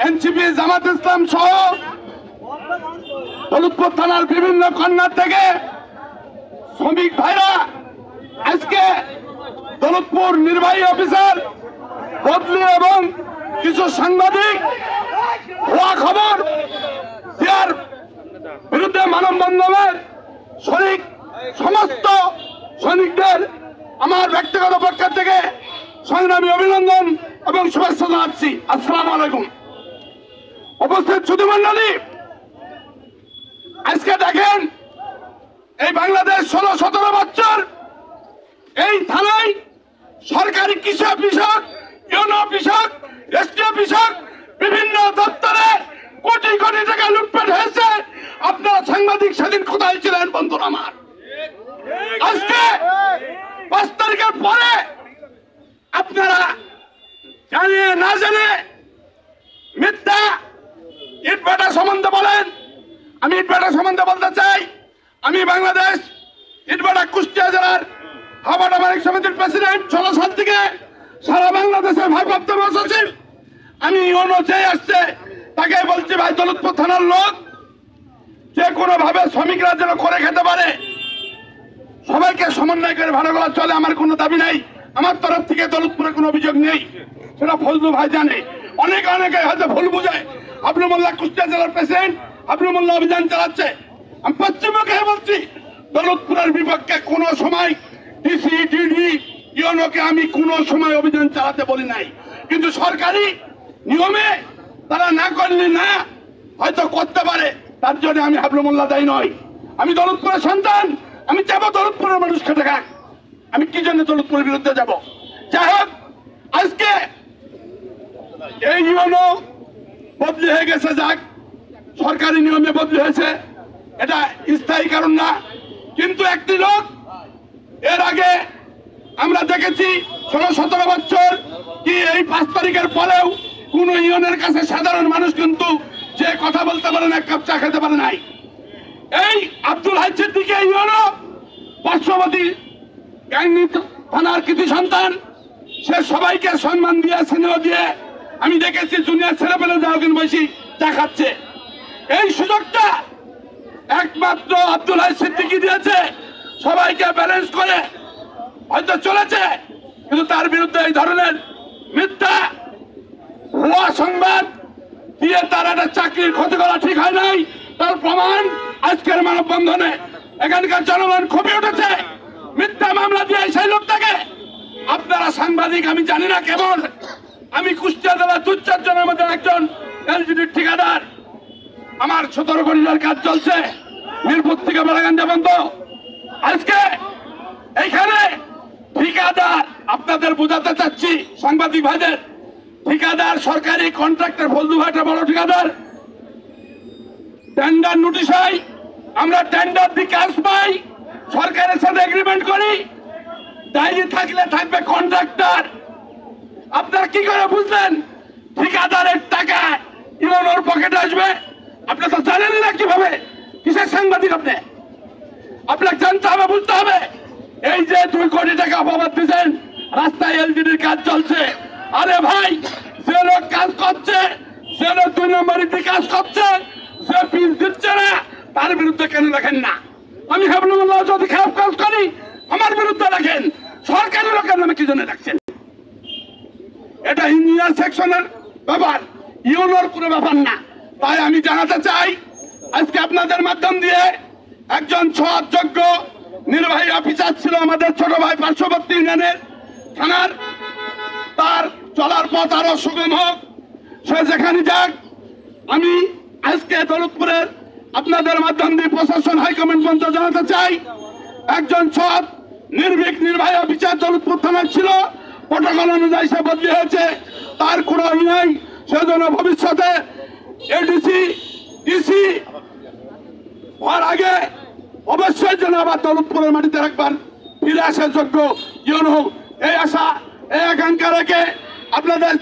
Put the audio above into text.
NCP, জামাত ইসলাম সহ দৌলতপুর থানার বিভিন্ন কর্নার থেকে শ্রমিক ভাইরা আজকে দৌলতপুর নির্বাহী অফিসার বদলি এবং কিছু সাংবাদিক হওয়া খবর দেওয়ার বিরুদ্ধে মানববন্ধনের শরিক সমস্ত সৈনিকদের আমার ব্যক্তিগত পক্ষ থেকে সংগ্রামী অভিনন্দন এবং শুভেচ্ছা জানাচ্ছি। আসসালামু আলাইকুম। উপস্থিত সুধীমণ্ডলী, আজকে দেখেন এই বাংলাদেশ 16-17 বছর এই থানায় সরকারি কৃষি অফিসক, ইউনো অফিসক, এসটি অফিসক বিভিন্ন দপ্তরে কোটি কোটি টাকা লুটপাট হয়েছে। আপনারা সাংবাদিক সেদিন কোথায় ছিলেন বন্ধুরা আমার? আজকে 5 তারিখের পরে আপনারা জানিয়ে না জেনে মিথ্যা ইটভাটা সম্বন্ধে বলেন। আমি ইটভাটা সম্বন্ধে বলতে চাই, আমি বাংলাদেশ ইটভাটা কুষ্টিয়া জেলার হাওড়া মালিক সমিতির প্রেসিডেন্ট। 16 সাল থেকে সারা বাংলাদেশের ভারপ্রাপ্ত মহাসচিব। আমি ইউনো যে আসছে তাকে বলছি, ভাই দৌলতপুর থানার লোক যে কোনো ভাবে শ্রমিকরা যেন করে খেতে পারে, সবাইকে সমন্বয় করে ভালো করা চলে, আমার কোনো দাবি নাই। আমার তরফ থেকে দৌলতপুরে কোনো অভিযোগ নেই, সেটা ফজলু ভাই জানে। অনেকে হয়তো ভুল বুঝে। হাবলু মোল্লা কুষ্টিয়া জেলার প্রেসিডেন্ট, হাবলু মোল্লা অভিযান চালাচ্ছে। আমি পশ্চিমবঙ্গে বলছি, দৌলতপুরের বিপক্ষে কোনো সময় ডিসি, ডিডি, ইউনোকে আমি কোনো সময় অভিযান চালাতে বলি নাই। কিন্তু সরকারি নিয়মে তারা না করলে না হয়তো করতে পারে, তার জন্য আমি হাবলু মোল্লা দায়ী নয়। আমি দৌলতপুরের সন্তান, আমি যাবো দৌলতপুরের মানুষ খেটে খাক। আমি কি জন্য দৌলতপুরের বিরুদ্ধে যাব? যাই হোক, আজকে এই ইউনো বদলি হয়ে গেছে, যাক সরকারি নিয়মে বদলি হয়েছে, এটা স্থায়ী কারণ না। কিন্তু একটি লোক এর আগে আমরা দেখেছি 16-17 বছর কি এই 5 তারিখের পরেও কোন ইউনের কাছে সাধারণ মানুষ কিন্তু যে কথা বলতে পারে না, এক কাপ চা খেতে পারে নাই। এই আব্দুল হাই সিদ্দিকী ইউনো পার্শ্ববর্তী গাংনী থানার কৃতি সন্তান, সে সবাইকে সম্মান দিয়ে স্নেহ দিয়ে, আমি দেখেছি জুনিয়র ছেলেপেলে যাও কিন্তু বেশি চা খাচ্ছে। এই সুযোগটা একমাত্র আব্দুল হাই সিদ্দিকী দিয়েছে, সবাইকে ব্যালেন্স করে হয়তো চলেছে। কিন্তু তার বিরুদ্ধে এই ধরনের মিথ্যা ভুয়া সংবাদ দিয়ে তার একটা চাকরির ক্ষতি করা ঠিক হয় নাই। তার প্রমাণ আজকের মানববন্ধনে এখানকার জনগণ ক্ষোভে উঠেছে। মিথ্যা মামলা দিয়ে সেই লোকটাকে আপনারা সাংবাদিক আমি জানি না কেমন, আমি কুষ্টিয়া জেলার 2-4 জনের মধ্যে একজন এলজিডির ঠিকাদার। আমার 17 কোটির কাজ চলছে মিরপুর থেকে বেড়াগান্ধা বন্ধ। আজকে এইখানে ঠিকাদার, আপনাদের বোঝাতে চাচ্ছি সাংবাদিক ভাইদের, ঠিকাদার সরকারি কন্ট্রাক্টর ফজলু ভাইটা বড় ঠিকাদার। টেন্ডার নোটিশ হয়, আমরা টেন্ডার দিয়ে কাজ পাই, সরকারের সাথে এগ্রিমেন্ট করি, ডায়েরি থাকলে থাকবে কন্ট্রাক্টর। আপনারা কি করে বুঝলেন ঠিকাদারের টাকা ইউনোর পকেটে আসবে? আপনি তো জানেন না কিভাবে, কিসের সাংবাদিক আপনি? আপনাকে জানতে হবে, বুঝতে হবে। এই যে 2 কোটি টাকা অপবাদ দিচ্ছেন, রাস্তায় এলজিডির কাজ চলছে। আরে ভাই, সে লোক কাজ করছে, সে লোক 2 নম্বরিতে কাজ করছে, সে পিস দিচ্ছে না, তার বিরুদ্ধে কেন লেখেন না? আমি হাবলু মোল্লা যদি খারাপ কাজ করি আমার বিরুদ্ধে লেখেন, সরকারি লোকের নামে কি জন্য রাখছেন? এটা ইঞ্জিনিয়ার সেকশনের ব্যাপার, ইউনোর কোনো ব্যাপার না। তাই আমি জানাতে চাই আজকে আপনাদের মাধ্যম দিয়ে, একজন সৎযোগ্য নির্বাহী অফিসার ছিল আমাদের ছোট ভাই পার্শ্ববর্তী ইউনিয়নের থানার, তার চলার পথ আরো সুগম হোক, সে যেখানে যাক। আমি আজকে দৌলতপুরের আপনাদের মাধ্যম দিয়ে প্রশাসন হাইকমান্ড পর্যন্ত জানাতে চাই, একজন সৎ নির্ভীক নির্বাহী অফিসার দৌলতপুর থানার ছিল, প্রটোকল অনুযায়ী সে বদলি হয়েছে, তার কোনো ই নাই। সেজন্য ভবিষ্যতে এডিসি, ডিসি হওয়ার আগে অবশ্যই যেন আবার দৌলতপুরের মাটিতে একবার ফিরে আসার যোগ্য ইউনো, এই আশা, এই আকাঙ্ক্ষা রেখে আপনাদের